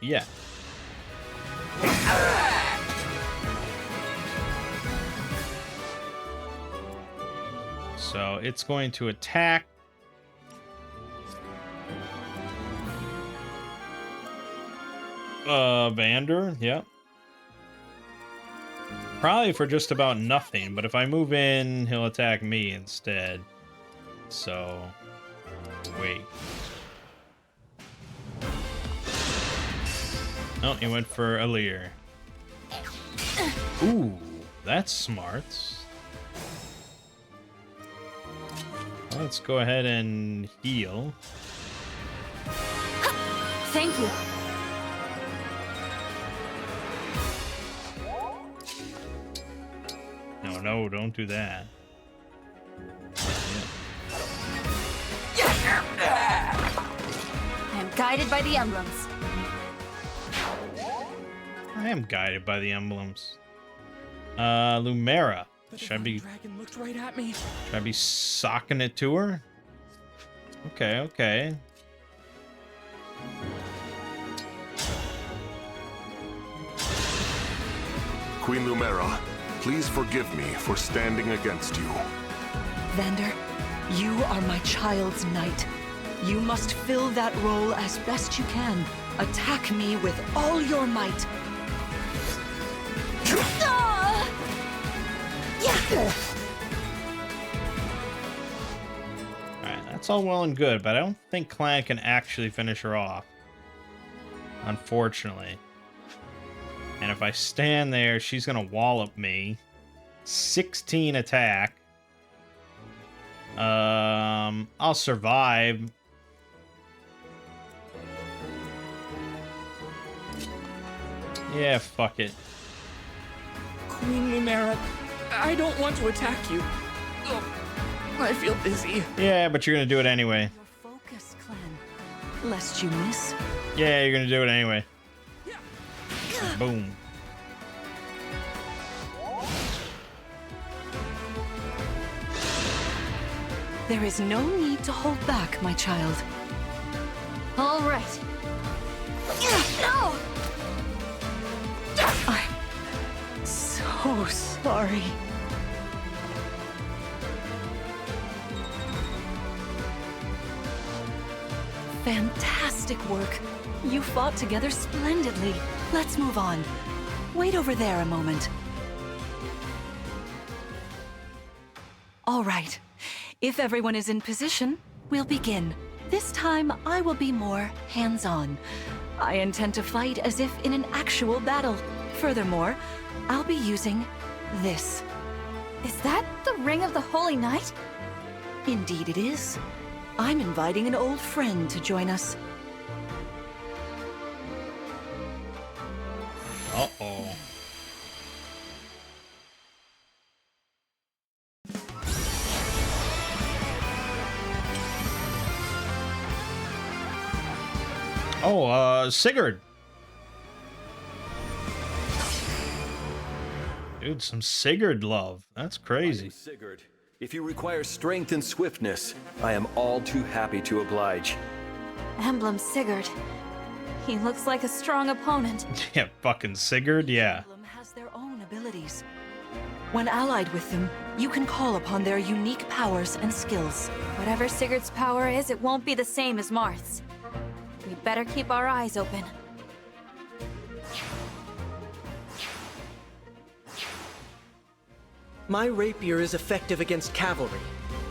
Yeah. So it's going to attack. Vander, yep. Probably for just about nothing, but if I move in, he'll attack me instead. So, wait. Oh, he went for Alir. Ooh, that's smart. Let's go ahead and heal. Thank you. No, don't do that. I am guided by the emblems. I am guided by the emblems. Lumera. The Should I be dragon looked right at me. socking it to her? Okay. Queen Lumera, please forgive me for standing against you. Vander, you are my child's knight. You must fill that role as best you can. Attack me with all your might. Alright, that's all well and good, but I don't think Clan can actually finish her off. Unfortunately. And if I stand there, she's gonna wallop me. 16 attack. I'll survive. Yeah, fuck it. Queen Lumera, I don't want to attack you. Ugh, I feel dizzy. Yeah, but you're gonna do it anyway. Your focus, Clan, lest you miss. Yeah, you're gonna do it anyway. Boom. There is no need to hold back, my child. All right. No! I'm so sorry. Fantastic work. You fought together splendidly. Let's move on. Wait over there a moment. All right. If everyone is in position, we'll begin. This time, I will be more hands-on. I intend to fight as if in an actual battle. Furthermore, I'll be using this. Is that the Ring of the Holy Knight? Indeed it is. I'm inviting an old friend to join us. Uh-oh. Oh, Sigurd. Dude, some Sigurd love. That's crazy. Sigurd. If you require strength and swiftness, I am all too happy to oblige. Emblem Sigurd. He looks like a strong opponent. Yeah, fucking Sigurd, yeah. Emblem has their own abilities. When allied with them, you can call upon their unique powers and skills. Whatever Sigurd's power is, it won't be the same as Marth's. We better keep our eyes open. My rapier is effective against cavalry,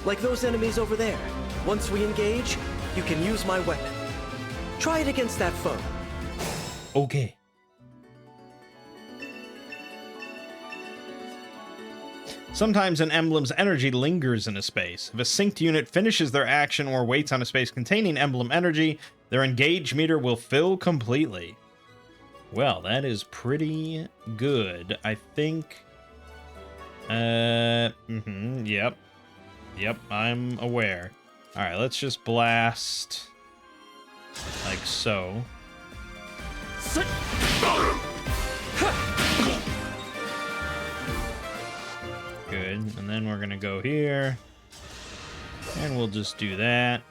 like those enemies over there. Once we engage, you can use my weapon. Try it against that foe. Okay. Sometimes an emblem's energy lingers in a space. If a synced unit finishes their action or waits on a space containing emblem energy, their engage meter will fill completely. Well, that is pretty good. I think... Yep. Yep, I'm aware. Alright, let's just blast... like so. Good, and then we're gonna go here. And we'll just do that.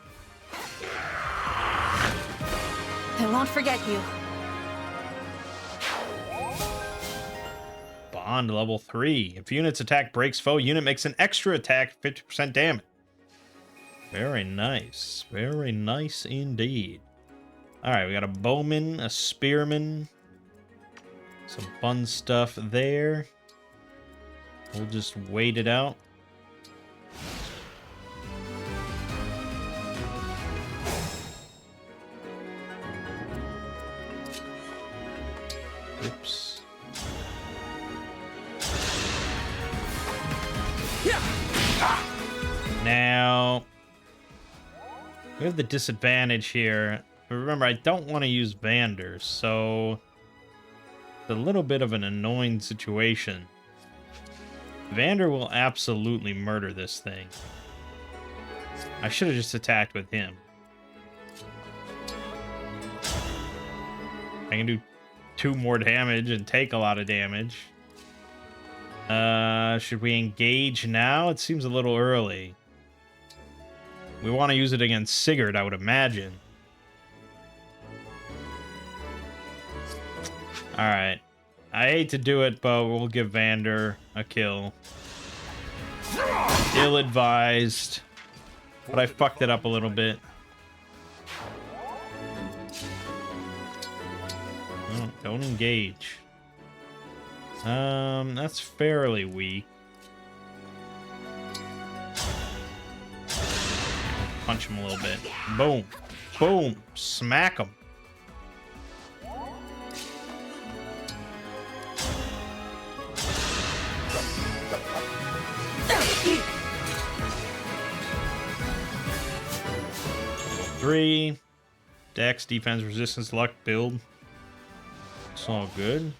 I won't forget you. Bond level 3. If unit's attack breaks foe, unit makes an extra attack, 50% damage. Very nice. Very nice indeed. Alright, we got a bowman, a spearman. Some fun stuff there. We'll just wait it out. Oops. Now, we have the disadvantage here. But remember, I don't want to use Vander, so it's a little bit of an annoying situation. Vander will absolutely murder this thing. I should have just attacked with him. I can do 2 more damage and take a lot of damage. Should we engage now? It seems a little early. We want to use it against Sigurd, I would imagine. Alright. I hate to do it, but we'll give Vander a kill. Ill-advised. But I fucked it up a little bit. Oh, don't engage. That's fairly weak. Punch him a little bit. Boom. Boom. Smack him. Level 3. Dex, defense, resistance, luck, build. It's all good.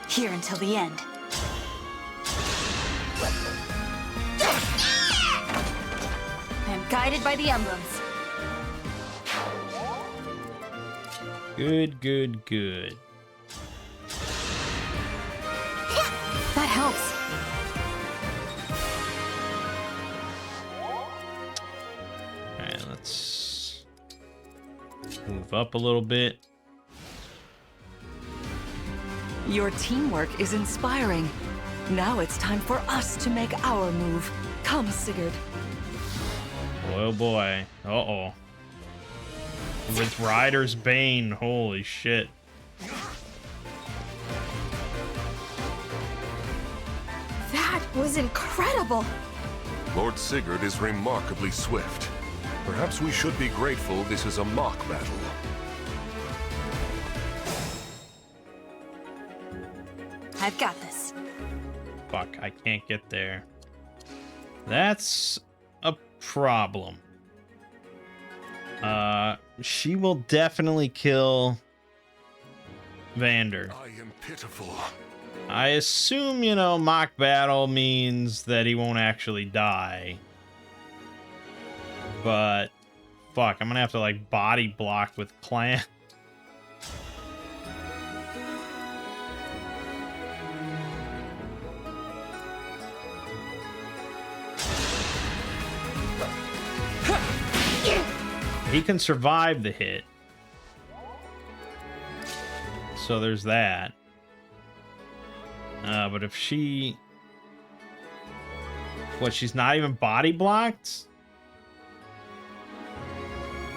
Here until the end. I am guided by the emblems. Good, good, good. That helps. Alright, let's move up a little bit. Your teamwork is inspiring. Now it's time for us to make our move. Come, Sigurd. Oh boy. Uh-oh. With Rider's Bane. Holy shit. That was incredible. Lord Sigurd is remarkably swift. Perhaps we should be grateful this is a mock battle. I've got this. Fuck, I can't get there. That's a problem. She will definitely kill Vander. I am pitiful. I assume, you know, mock battle means that he won't actually die. But, fuck, I'm gonna have to, like, body block with Clan. He can survive the hit. So there's that. But if she... What, she's not even body blocked?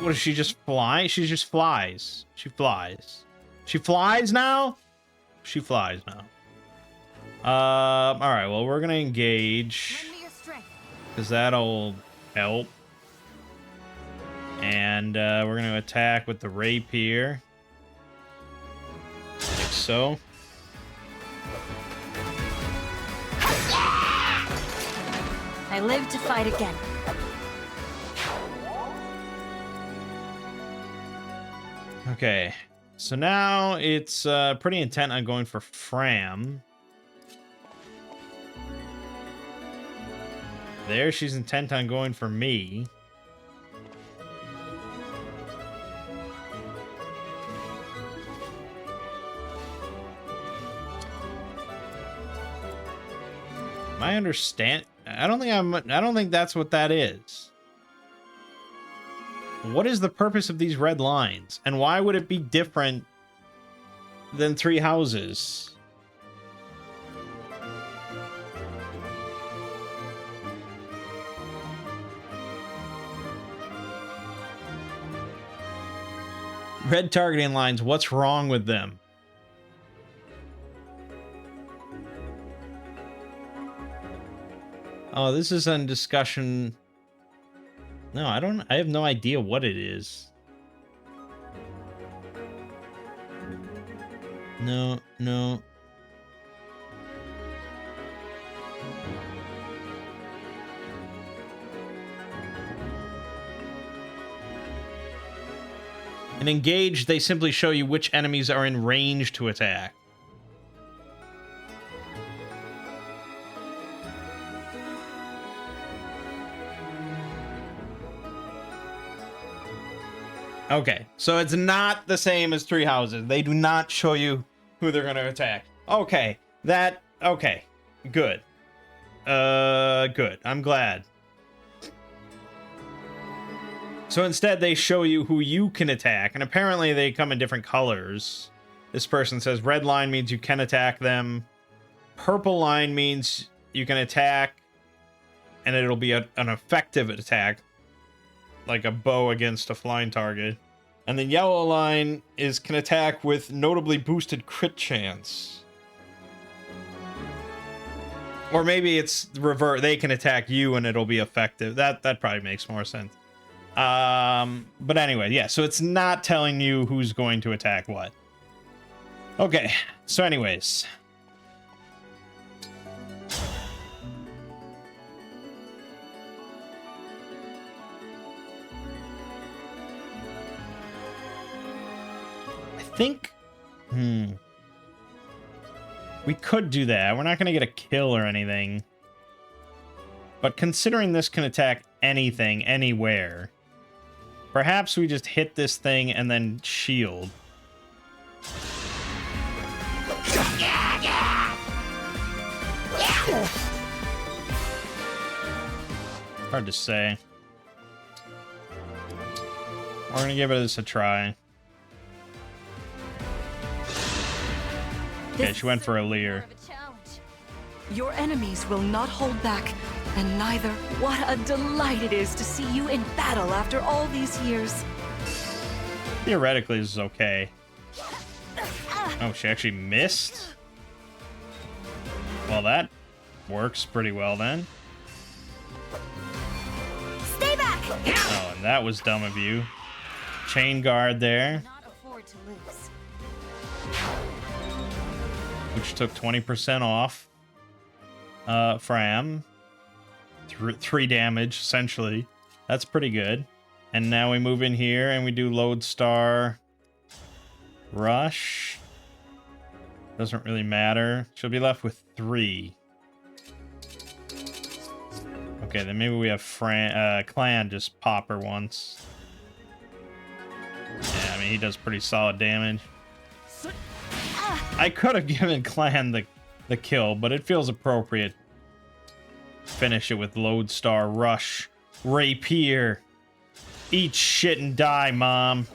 What, is she just flying? She just flies. She flies. She flies now? She flies now. Alright, well, we're gonna engage. Because that'll help. And we're gonna attack with the rapier. Like so. I live to fight again. Okay, so now it's pretty intent on going for Fram. There, she's intent on going for me. I understand. I don't think that's what that is. What is the purpose of these red lines? And why would it be different than Three Houses? Red targeting lines, what's wrong with them? Oh, this is in discussion. No, I have no idea what it is. No. In Engage, they simply show you which enemies are in range to attack. Okay, so it's not the same as Three Houses. They do not show you who they're going to attack. Okay, okay, good. Good, I'm glad. So instead, they show you who you can attack, and apparently they come in different colors. This person says red line means you can attack them. Purple line means you can attack, and it'll be an effective attack. Like a bow against a flying target. And the yellow line is can attack with notably boosted crit chance. Or maybe it's revert. They can attack you and it'll be effective. That probably makes more sense. But anyway, yeah, so it's not telling you who's going to attack what. Okay, so anyways. I think, we could do that. We're not going to get a kill or anything. But considering this can attack anything, anywhere, perhaps we just hit this thing and then shield. Hard to say. We're going to give this a try. Okay, she went for a leer. Your enemies will not hold back, and neither. What a delight it is to see you in battle after all these years. Theoretically, this is okay. Oh, she actually missed? Well, that works pretty well then. Stay back! Oh, and that was dumb of you. Chain guard there. Which took 20% off. Fram. 3 damage, essentially. That's pretty good. And now we move in here and we do Lodestar Rush. Doesn't really matter. She'll be left with 3. Okay, then maybe we have Clan just pop her once. Yeah, I mean, he does pretty solid damage. I could have given Clan the kill, but it feels appropriate. Finish it with Lodestar Rush. Rapier. Eat shit and die, Mom.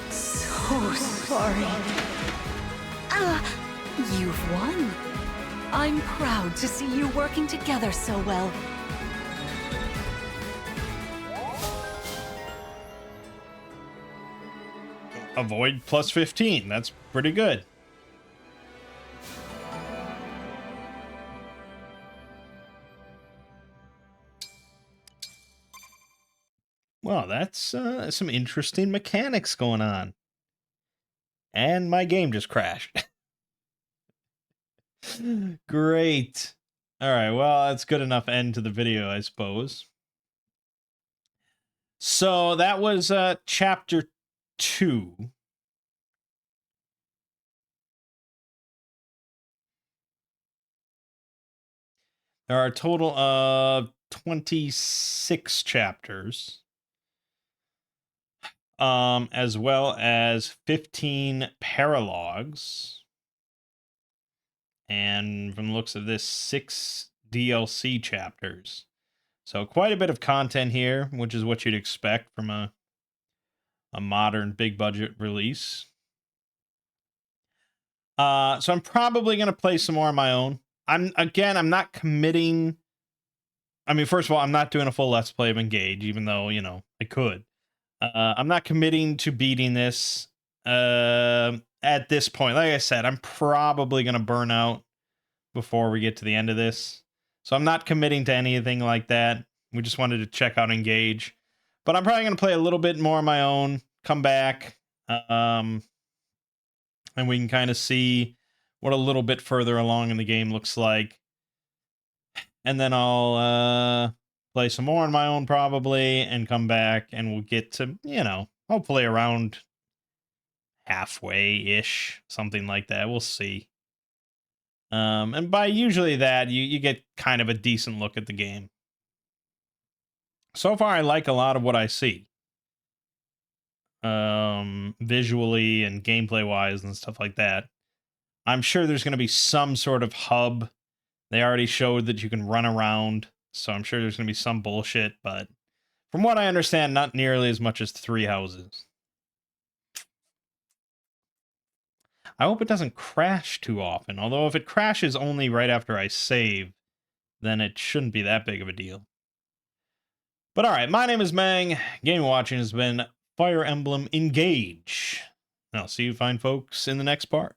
So sorry. You've won. I'm proud to see you working together so well. Avoid plus 15. That's pretty good. Well, that's some interesting mechanics going on. And my game just crashed. Great. All right, well, that's good enough end to the video, I suppose. So that was chapter 2. There are a total of 26 chapters. As well as 15 paralogs. And from the looks of this, 6 DLC chapters. So quite a bit of content here, which is what you'd expect from a modern big budget release. So I'm probably going to play some more on my own. I'm not committing. I mean, first of all, I'm not doing a full Let's Play of Engage, even though, you know, I could. I'm not committing to beating this at this point. Like I said, I'm probably going to burn out before we get to the end of this. So I'm not committing to anything like that. We just wanted to check out Engage. But I'm probably going to play a little bit more on my own, come back, and we can kind of see what a little bit further along in the game looks like. And then I'll play some more on my own probably and come back and we'll get to, you know, hopefully around halfway-ish, something like that. We'll see. And by usually that, you get kind of a decent look at the game. So far, I like a lot of what I see. Visually and gameplay-wise and stuff like that. I'm sure there's going to be some sort of hub. They already showed that you can run around, so I'm sure there's going to be some bullshit, but from what I understand, not nearly as much as 3 Houses. I hope it doesn't crash too often, although if it crashes only right after I save, then it shouldn't be that big of a deal. But alright, my name is Mangg. Game watching has been Fire Emblem Engage. And I'll see you fine folks in the next part.